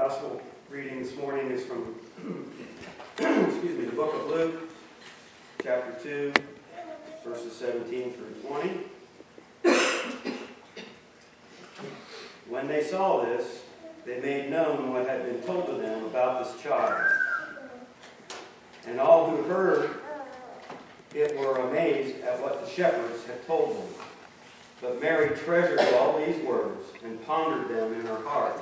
Gospel reading this morning is from excuse me, the book of Luke, chapter 2, verses 17 through 20. When they saw this, they made known what had been told to them about this child. And all who heard it were amazed at what the shepherds had told them. But Mary treasured all these words and pondered them in her heart.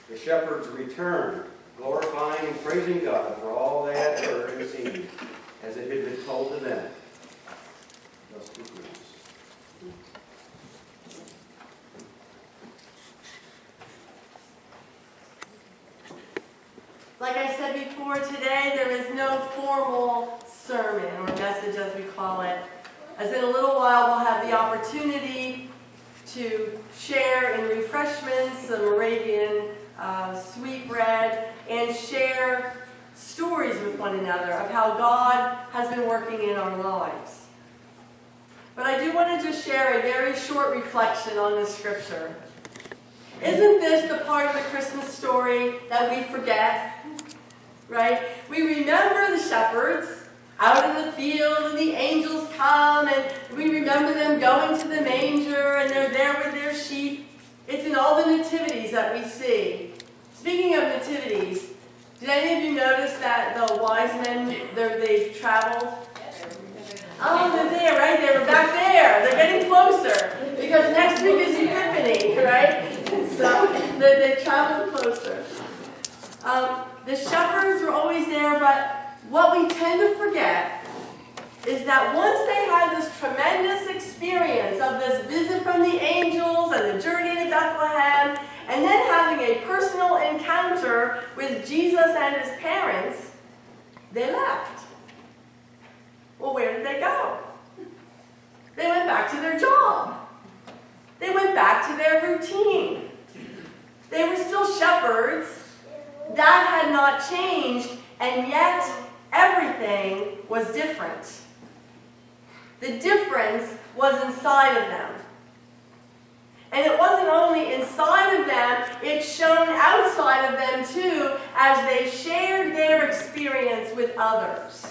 The shepherds returned, glorifying and praising God for all they had heard and seen, as it had been told to them. Thus concludes. Like I said before, today there is no formal sermon, or message as we call it, as in a little while we'll have the opportunity to share in refreshments, some Moravian sweetbread, and share stories with one another of how God has been working in our lives. But I do want to just share a very short reflection on this scripture. Isn't this the part of the Christmas story that we forget? Right? We remember the shepherds out in the field, and the angels come, and we remember them going to the manger, and they're there with their sheep. It's in all the nativities that we see. Speaking of nativities, did any of you notice that the wise men, they traveled? Oh, they're there, right? They were back there. They're getting closer, because next week is Epiphany, right? So they traveled closer. The shepherds were always there, but what we tend to forget is that once they had this tremendous experience of this visit from the angels and the journey to Bethlehem, and then having a personal encounter with Jesus and his parents, they left. Well, where did they go? They went back to their job. They went back to their routine. They were still shepherds. That had not changed, and yet everything was different. The difference was inside of them. And it wasn't only inside of them, it shone outside of them too, as they shared their experience with others.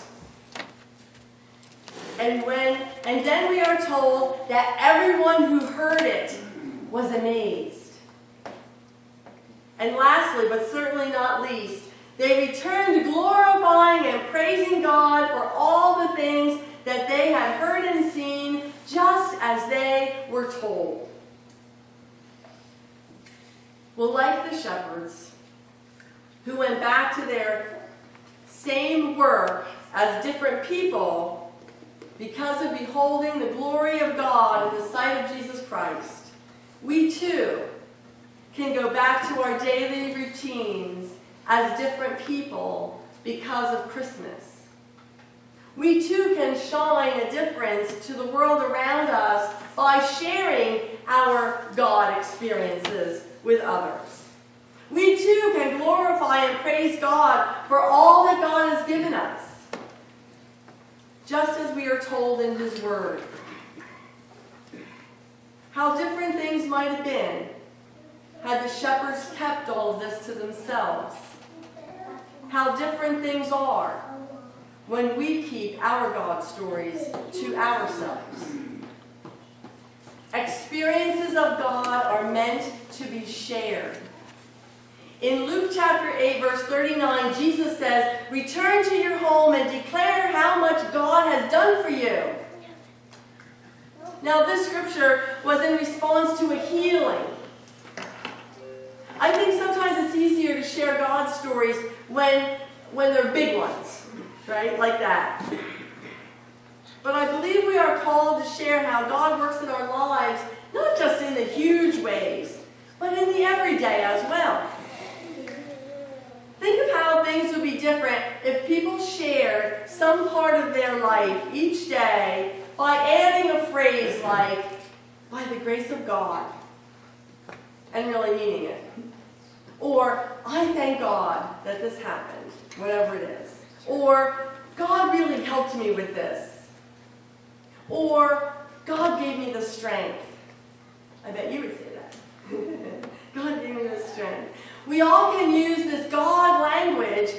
And then we are told that everyone who heard it was amazed. And lastly, but certainly not least, they returned glorifying and praising God for all the things that they had heard and seen, just as they were told. Well, like the shepherds, who went back to their same work as different people because of beholding the glory of God in the sight of Jesus Christ, we too can go back to our daily routines as different people because of Christmas. We too can shine a difference to the world around us by sharing our God experiences with others. We too can glorify and praise God for all that God has given us, just as we are told in his word. How different things might have been had the shepherds kept all of this to themselves. How different things are when we keep our God stories to ourselves. Experiences of God are meant to be shared. In Luke chapter 8, verse 39, Jesus says, "Return to your home and declare how much God has done for you." Now, this scripture was in response to a healing. I think sometimes it's easier to share God's stories when they're big ones, right? Like that. But I believe we are called to share how God works in our lives, not just in the huge ways, but in the everyday as well. Think of how things would be different if people shared some part of their life each day by adding a phrase like, "by the grace of God," and really meaning it. Or, "I thank God that this happened," whatever it is. Or, "God really helped me with this." Or, "God gave me the strength." I bet you would say that. God gave me the strength. We we all can use this God language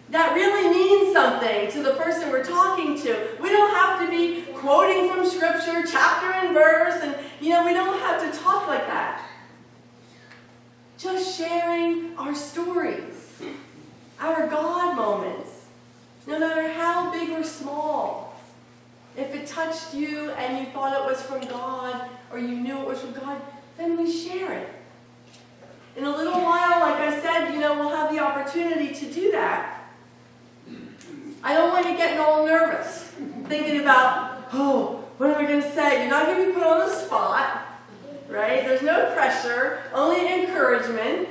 that really means something to the person we're talking to. We don't have to be quoting from Scripture, chapter and verse, and we don't have to talk like that. Just sharing our stories, our God moments, no matter how big or small. If it touched you and you thought it was from God, or you knew it was from God, then we share it. In a little while, like I said, we'll have the opportunity to do that. I don't want you getting all nervous, thinking about, what am I going to say? You're not going to be put on the spot, right? There's no pressure, only encouragement.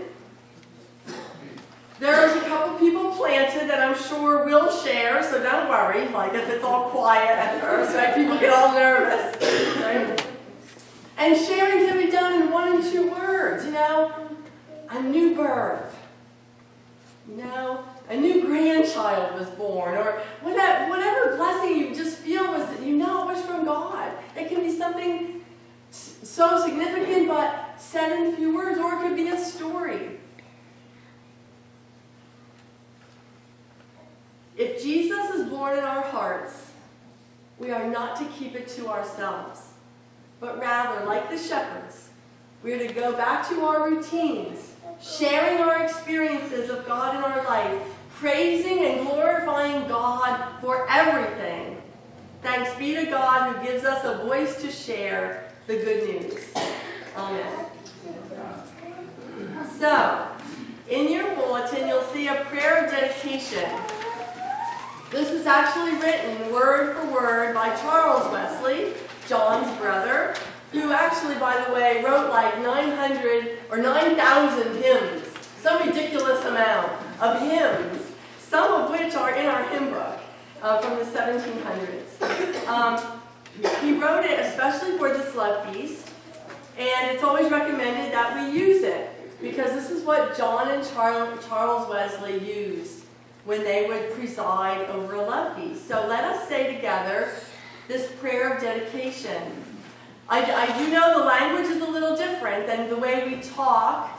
There's a couple people planted that I'm sure will share, so don't worry, like if it's all quiet at first, right? People get all nervous, right? And sharing can be done in 1 and 2 words, a new birth, a new grandchild was born, or whatever blessing you just feel was, it was from God. It can be something so significant, but said in few words, or it could be a story. If Jesus is born in our hearts, we are not to keep it to ourselves, but rather, like the shepherds, we are to go back to our routines, sharing our experiences of God in our life, praising and glorifying God for everything. Thanks be to God who gives us a voice to share the good news. Amen. So, in your bulletin, you'll see a prayer of dedication. This was actually written word for word by Charles Wesley, John's brother, who actually, by the way, wrote like 900 or 9,000 hymns, some ridiculous amount of hymns, some of which are in our hymn book from the 1700s. He wrote it especially for this love feast, and it's always recommended that we use it, because this is what John and Charles Wesley used when they would preside over a love feast. So let us say together this prayer of dedication. I do know the language is a little different than the way we talk,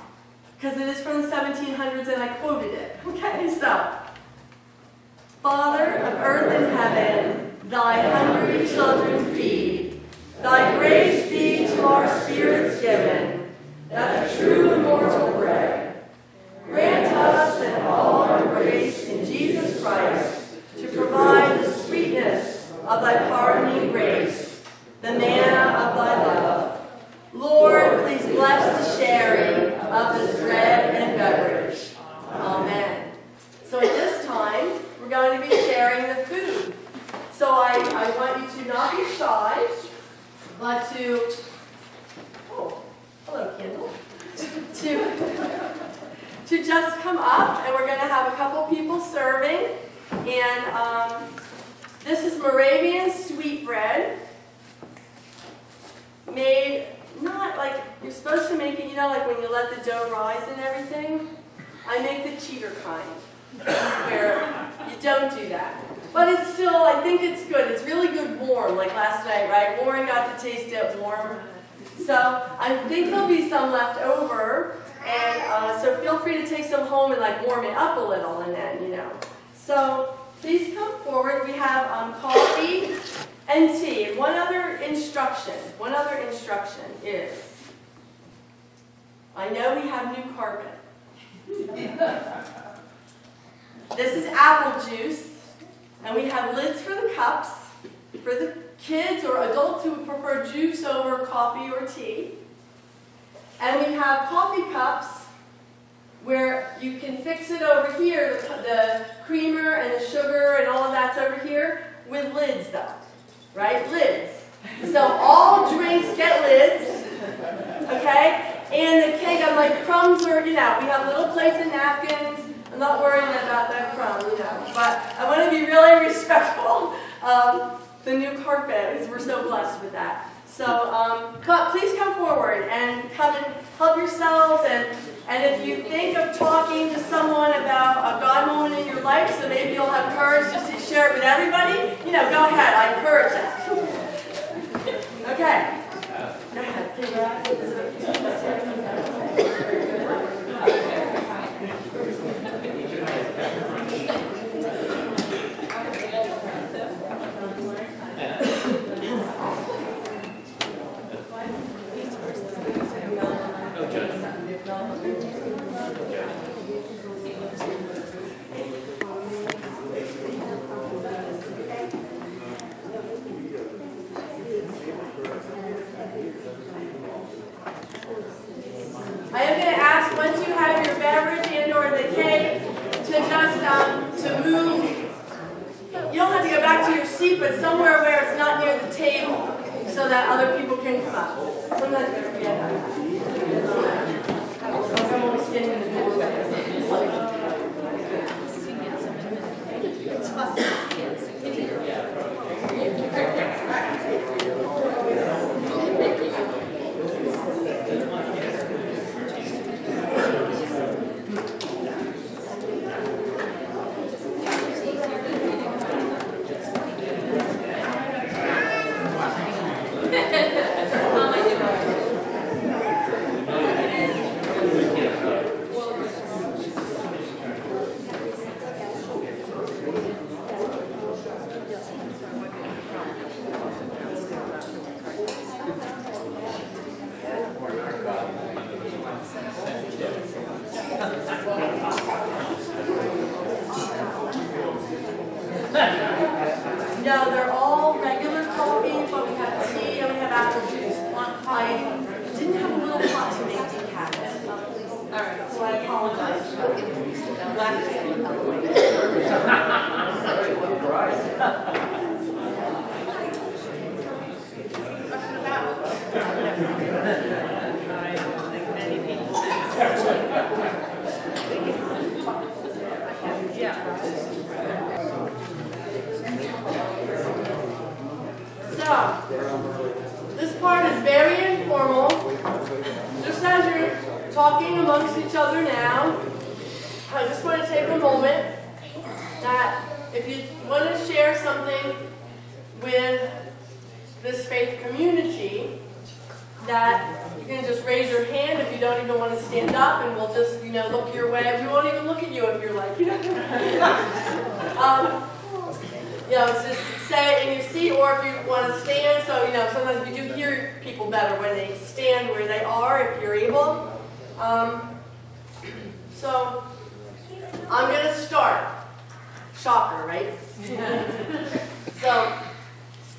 because it is from the 1700s and I quoted it. Okay, so, Father of earth and heaven, thy hungry children feed, thy grace be to our spirits given, that true immortal bread. Grant us and all our grace in Jesus Christ to provide the sweetness of thy pardoning grace, the manna of thy love. Lord, please bless the sharing of this bread and beverage. Amen. So at this time, we're going to be sharing the food. So I want you to not be shy, but to, hello Kendall, to just come up, and we're going to have a couple people serving. And this is Moravian sweetbread, made not like you're supposed to make it, like when you let the dough rise and everything. I make the cheater kind, where you don't do that. But it's still, I think it's good. It's really good warm, like last night, right? Warren got to taste it warm. So I think there'll be some left over. And so feel free to take some home and like warm it up a little, and then, So please come forward. We have coffee and tea. And one other instruction is, I know we have new carpet. This is apple juice, and we have lids for the cups, for the kids or adults who prefer juice over coffee or tea. And we have coffee cups where you can fix it over here, the creamer and the sugar and all of that's over here, with lids though, right? Lids. So all drinks get lids, okay? And the cake, I'm like, crumbs are, we have little plates and napkins. I'm not worrying about that crumb, but I want to be really respectful of the new carpet, because we're so blessed with that. So please come forward and come and help yourselves. And if you think of talking to someone about a God moment in your life, so maybe you'll have courage just to share it with everybody, go ahead. I encourage that. Okay. Go ahead. to move. You don't have to go back to your seat, but somewhere where it's not near the table, so that other people can come up. Sometimes we forget that. I'm always getting in the doorway. No, they're all regular coffee, but we have tea and we have apple juice. I didn't have a little pot to make decaf. All right, so I apologize. So, this part is very informal. Just as you're talking amongst each other now, I just want to take a moment that if you want to share something with this faith community, that you can just raise your hand if you don't even want to stand up, and we'll just, look your way. We won't even look at you if you're like, just say it in your seat, or if you want to stand. So, sometimes we do hear people better when they stand where they are, if you're able. So, I'm going to start. Shocker, right? So,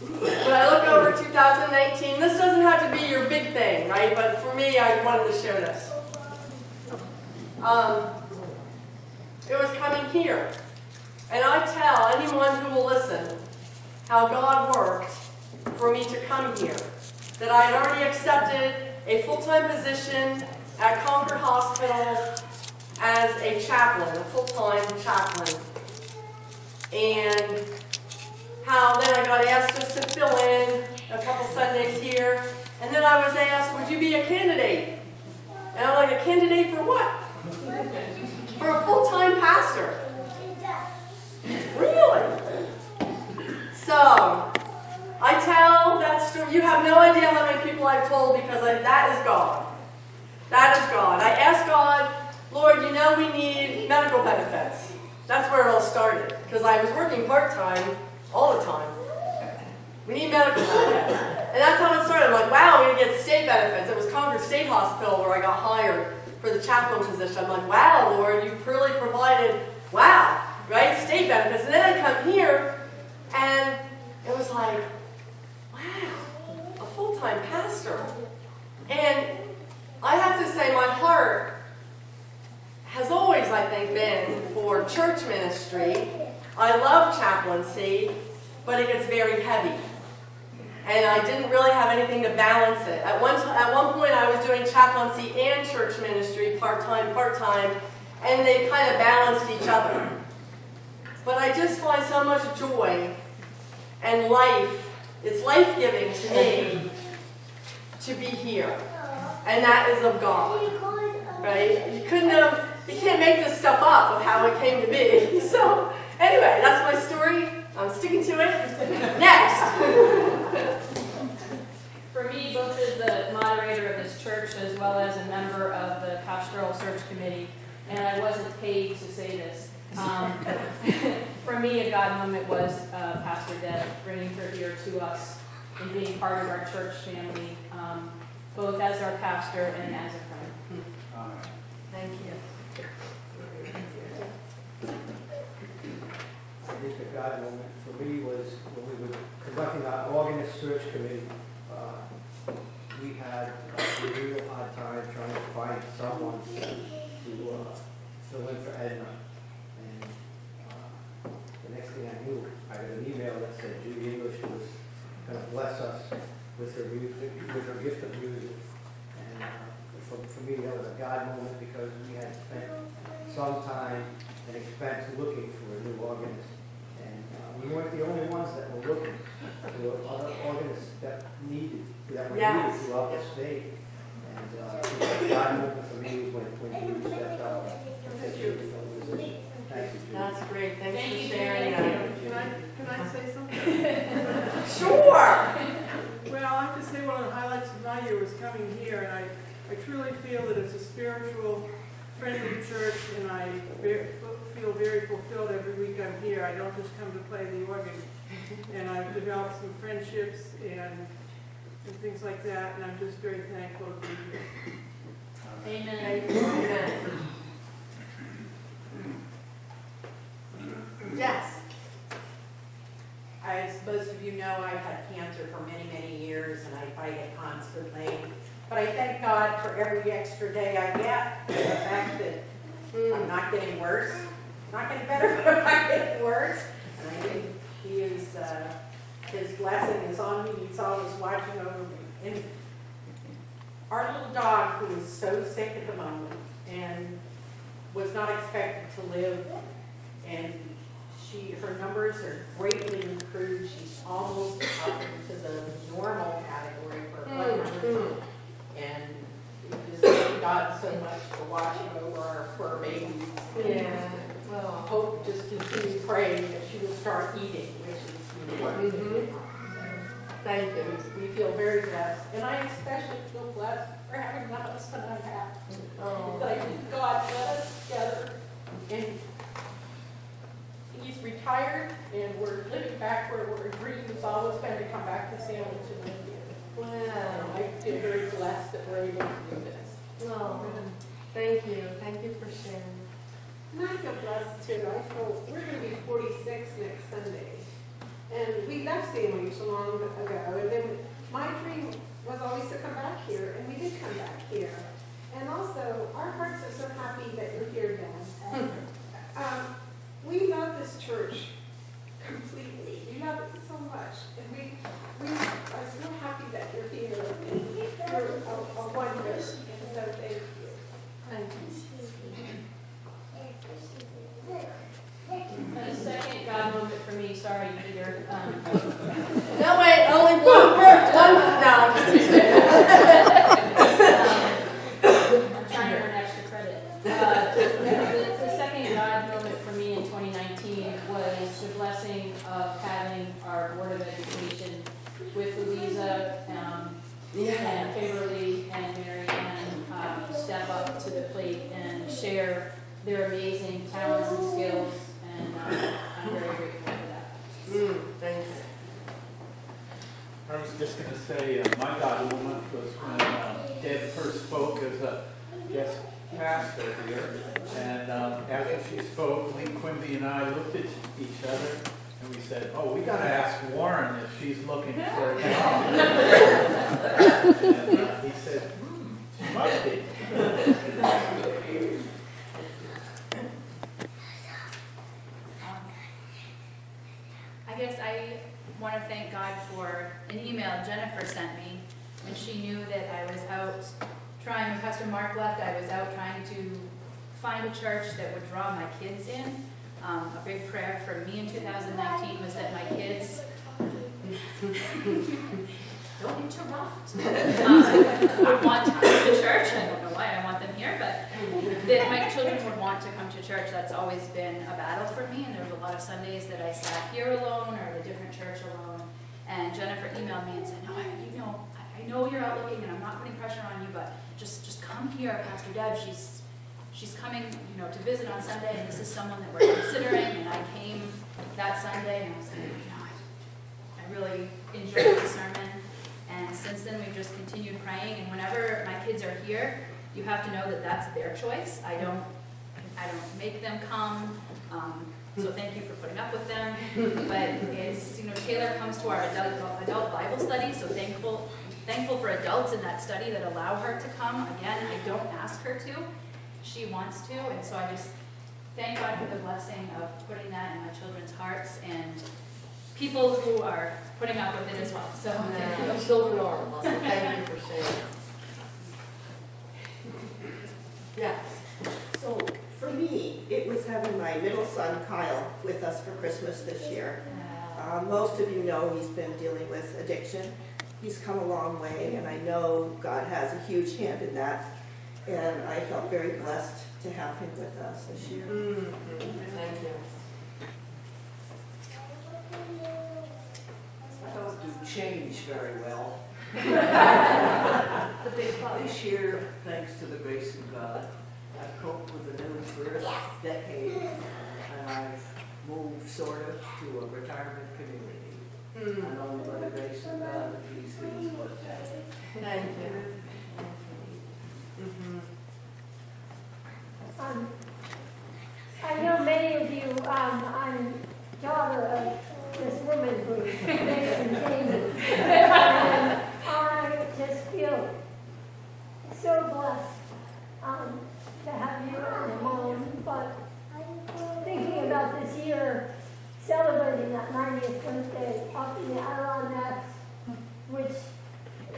when I look over 2019, this doesn't have to be your big thing, right? But for me, I wanted to share this. It was coming here. And I tell anyone who will listen how God worked for me to come here. That I had already accepted a full-time position at Concord Hospital as a chaplain, a full-time chaplain. And how then I got asked just to fill in a couple Sundays here. And then I was asked, would you be a candidate? And I'm like, a candidate for what? For a full-time pastor. Really? So, I tell that story. You have no idea how many people I've told, because that is God. That is God. I asked God, Lord, we need medical benefits. That's where it all started, because I was working part-time all the time. We need medical benefits. And that's how it started. I'm like, wow, I'm going to get state benefits. It was Concord State Hospital where I got hired for the chaplain position. I'm like, wow, Lord, you've really provided, wow, right, state benefits. And then I come here, and it was like, wow, a full-time pastor. And I have to say, my heart has always, I think, been for church ministry. I love chaplaincy, but it gets very heavy. And I didn't really have anything to balance it. At one point, I was doing chaplaincy and church ministry, part-time, and they kind of balanced each other. But I just find so much joy and life. It's life-giving to me to be here. And that is of God, right? You can't make this stuff up of how it came to be. So, anyway, that's my story. I'm sticking to it. Next. For me, both as the moderator of this church as well as a member of the pastoral search committee, and I wasn't paid to say this, for me a God moment was Pastor Deb, bringing her here to us and being part of our church family, both as our pastor and as a friend. Thank you. I think the God moment for me was when we were conducting our organist search committee. We had a real hard time trying to find someone to fill in for Edna. And with her music, with her gift of music. And for me, that was a God moment because we had spent some time and expense looking for a new organist. And we weren't the only ones that were looking. There were other organists that were needed Yes. throughout the state. And the God moment for me was when you stepped up and said you were the musician. Thank you, Judy. That's great, thanks Thank you, for sharing that. Can I say something? Sure! Well, I have to say one of the highlights of my year was coming here, and I truly feel that it's a spiritual, friendly church, and I feel very fulfilled every week I'm here. I don't just come to play the organ, and I've developed some friendships and things like that, and I'm just very thankful to be here. Amen. Amen. Yes. As most of you know, I've had cancer for many, many years, and I fight it constantly. But I thank God for every extra day I get, the fact that I'm not getting worse, not getting better, but I'm not getting worse. And I think He is, His blessing is on me, He's always watching over me. And our little dog, who is so sick at the moment, and was not expected to live, and her numbers are greatly improved. She's almost up into the normal category for blood numbers. And we just thank God so much for watching over our fur babies. Yeah. Well, I hope just continue praying that she will start eating, which is important. Mhm. Thank you. We feel very blessed. And I especially feel blessed for having the husband I have. Oh. Like God led us together. And he's retired, and we're living back where our dream has always been to come back to San Luis and Wow. I feel very blessed that we're able to do this. Oh, thank you. Thank you for sharing. And I feel blessed too. I feel we're going to be 46 next Sunday. And we left San Luis so long ago. And then my dream was always to come back here, and we did come back here. And also, our hearts are so happy that you're here, Dan. We love this church completely. We love it so much. And we are so happy that you're here. And you're a wonder. And so thank you. Thank you. And a second God moment for me, sorry, Peter. No, wait, only one person. No, I'm just kidding. I'm trying to earn extra credit. The second God moment for me in 2019 was the blessing of having our Board of Education with Louisa and Kimberly and Mary Ann step up to the plate and share their amazing talents and skills, and I'm very grateful for that. Thank you. I was just going to say, my God moment was when Deb first spoke as a guest pastor here. And after she spoke, Lee Quimby and I looked at each other and we said, oh, we got to ask Warren if she's looking for a job. And he said, she might be. I guess I want to thank God for an email Jennifer sent me when she knew that I was out trying, when Pastor Mark left, I was out trying to find a church that would draw my kids in. A big prayer for me in 2019 was that my kids, don't interrupt, would want to come to church. I don't know why I want them here, but that my children would want to come to church. That's always been a battle for me, and there was a lot of Sundays that I sat here alone or at a different church alone. And Jennifer emailed me and said, no, I know you're out looking, and I'm not putting pressure on you, but just come here, Pastor Deb. She's coming, to visit on Sunday, and this is someone that we're considering. And I came that Sunday, and I was like, I really enjoyed the sermon. And since then, we've just continued praying. And whenever my kids are here, you have to know that that's their choice. I don't make them come. So thank you for putting up with them. But it's, Taylor comes to our adult Bible study, so thankful for adults in that study that allow her to come. Again, I don't ask her to. She wants to, and so I just thank God for the blessing of putting that in my children's hearts. And people who are putting up with it as well. So Yeah, children are a mother. Thank you for sharing. Yes. So for me, it was having my middle son Kyle with us for Christmas this year. Most of you know he's been dealing with addiction. He's come a long way, and I know God has a huge hand in that. And I felt very blessed to have him with us this year. Thank you. I don't do change very well. This year, thanks to the grace of God, I've coped with the new first decade, and I've moved sort of to a retirement community. And only by the grace of God that these things work out. Thank you. I know many of you, I'm daughter of this woman who's based in Jamie. And I just feel so blessed to have you as a mom. But thinking about this year, celebrating that 90th birthday up in the Adirondacks, which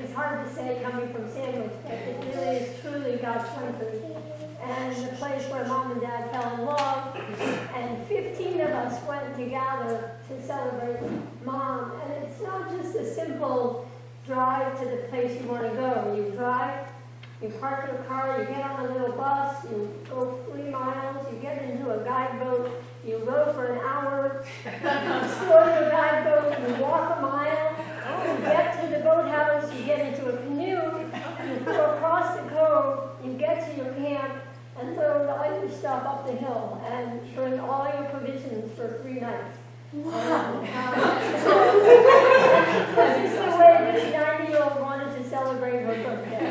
is hard to say coming from Sandwich, but it really is truly God's country. And the place where Mom and Dad fell in love, and 15 of us went together to celebrate Mom. And it's not just a simple drive to the place you want to go. You drive, you park your car, you get on a little bus, you go 3 miles, you get into a guide boat, you row for an hour, you store your guide boat, you walk a mile, you get to the boathouse, you get into a canoe, you go across the cove, you get to your camp, and throw all your stuff up the hill, and bring all your provisions for 3 nights. Wow. This is the way this 90-year-old wanted to celebrate her birthday.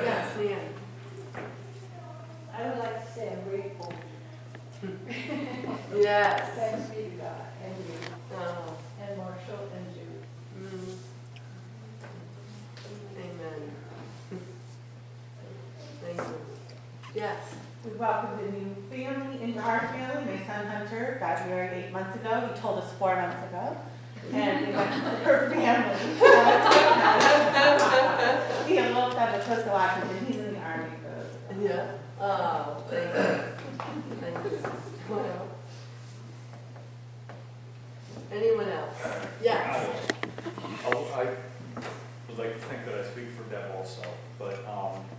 Yes, Leanne. I would like to say I'm grateful. Yes. Thanks be to God and you Oh. and Marshall and Jude. Amen. Thank you. Yes. We welcomed a new family into our family. My son Hunter got married 8 months ago. He told us 4 months ago. And we went to her family. He eloped out of Coastal Washington. He's in the Army. Yeah. Oh, thank you. Thank you. What else? Anyone else? Yes. I would like to think that I speak for Deb also, but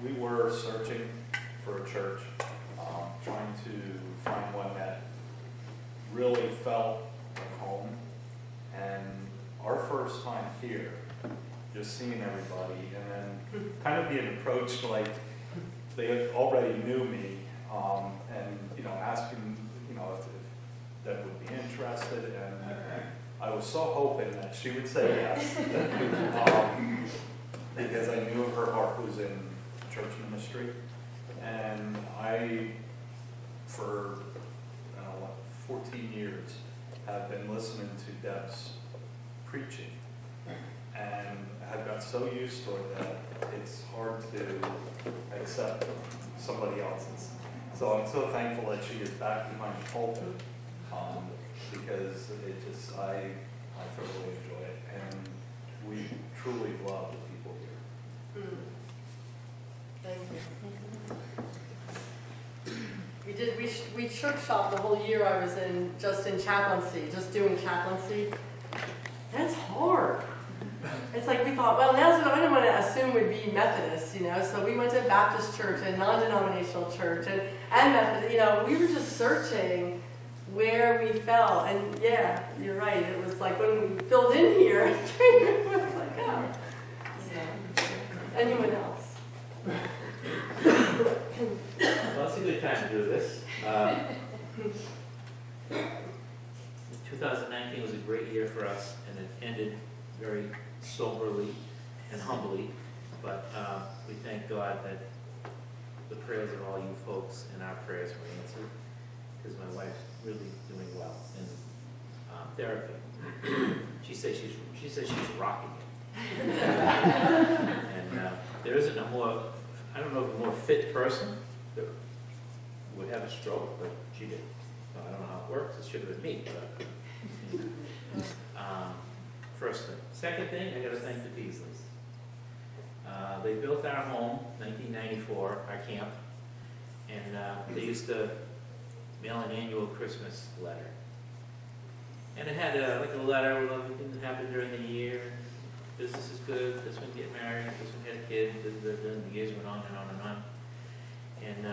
we were searching for a church, trying to find one that really felt like home. And our first time here, just seeing everybody and then kind of being approached like they already knew me, and asking if Deb would be interested, and I was so hoping that she would say yes, because I knew her heart was in church ministry, and I, for 14 years, have been listening to Deb's preaching, and have got so used to it that it's hard to accept somebody else's. So I'm so thankful that she is back behind the pulpit, because it just, I thoroughly enjoy it, and we truly love the people here. Thank you. We church shopped the whole year I was just in chaplaincy, just doing chaplaincy. That's hard. It's like we thought, well, now's what I didn't want to assume would be Methodist, so we went to a Baptist church and non-denominational church and Methodist, we were just searching where we fell. And yeah, you're right. It was like when we filled in here, it was like, oh. So, anyone else? Well, it's a good time to do this. 2019 was a great year for us, and it ended very soberly and humbly, but we thank God that the prayers of all you folks and our prayers were answered, because my wife's really doing well in therapy. She says she's rocking it. And there isn't a more I don't know of a more fit person that would have a stroke, but she did. So I don't know how it works. It should have been me. But, first thing. Second thing, I got to thank the Beasleys. They built our home, 1994, our camp, and they used to mail an annual Christmas letter. And it had like a letter with everything that happened during the year. Business is good, this one get married, this one had kids, and the years went on and on and on. And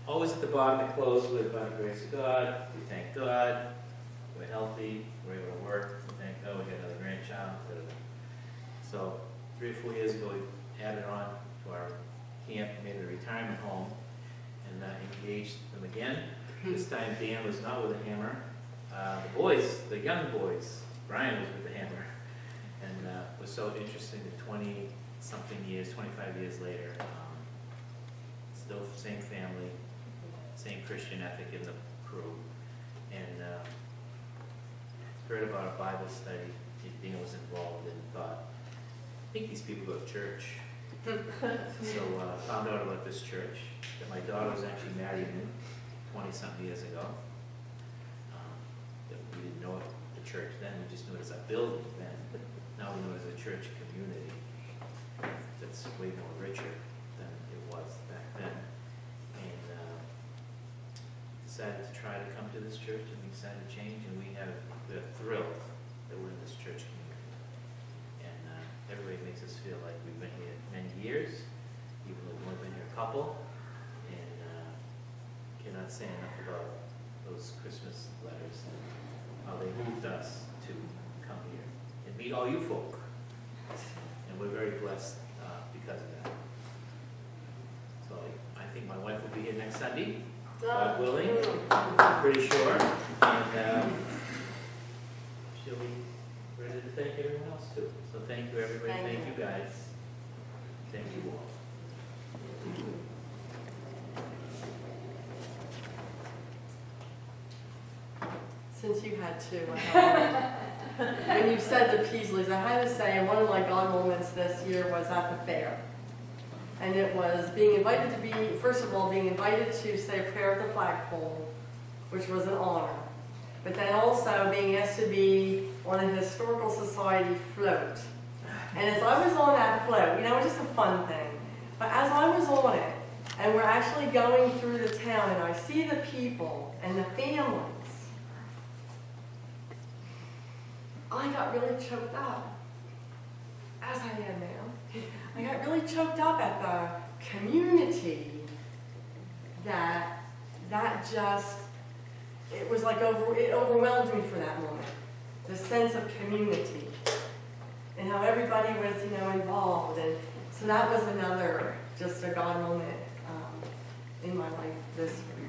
always at the bottom it closed with, by the grace of God, we thank God, we're healthy, we're able to work, we thank God, we got another grandchild. So 3 or 4 years ago, we added on to our camp, made it a retirement home, and engaged them again. This time Dan was not with a hammer. The boys, the young boys, Brian was with the hammer. And it was so interesting that 20-something years, 25 years later, still the same family, same Christian ethic in the crew. And heard about a Bible study Dan was involved in, thought, I think these people go to church. So found out about this church that my daughter was actually married in 20-something years ago. That we didn't know it, the church then, we just knew it as a building then. Now we know it as a church community that's way more richer than it was back then. And decided to try to come to this church, and we decided to change, and we're thrilled that we're in this church community. And everybody makes us feel like we've been here many years, even though we've only been here a couple, and cannot say enough about those Christmas letters and how they moved us to come here and meet all you folk. And we're very blessed because of that. So I think my wife will be here next Sunday, God willing, I'm pretty sure. And she'll be ready to thank everyone else too. So thank you everybody, thank you guys. Thank you all. Since you had two, when you said the Peasleys, I had to say one of my God moments this year was at the fair. And it was being invited to be, first of all, being invited to say a prayer at the flagpole, which was an honor. But then also being asked to be on a historical society float. And as I was on that float, you know, it was just a fun thing. But as I was on it, and we're actually going through the town, and I see the people and the families, I got really choked up, as I am now. I got really choked up at the community that just, it was like, it overwhelmed me for that moment. The sense of community and how everybody was, you know, involved. And so that was another, just a God moment in my life this year.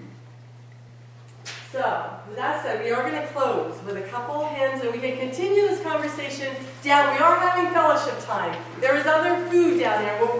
So, with that said, we are going to close with a couple hymns, and we can continue this conversation down. We are having fellowship time. There is other food down there. We'll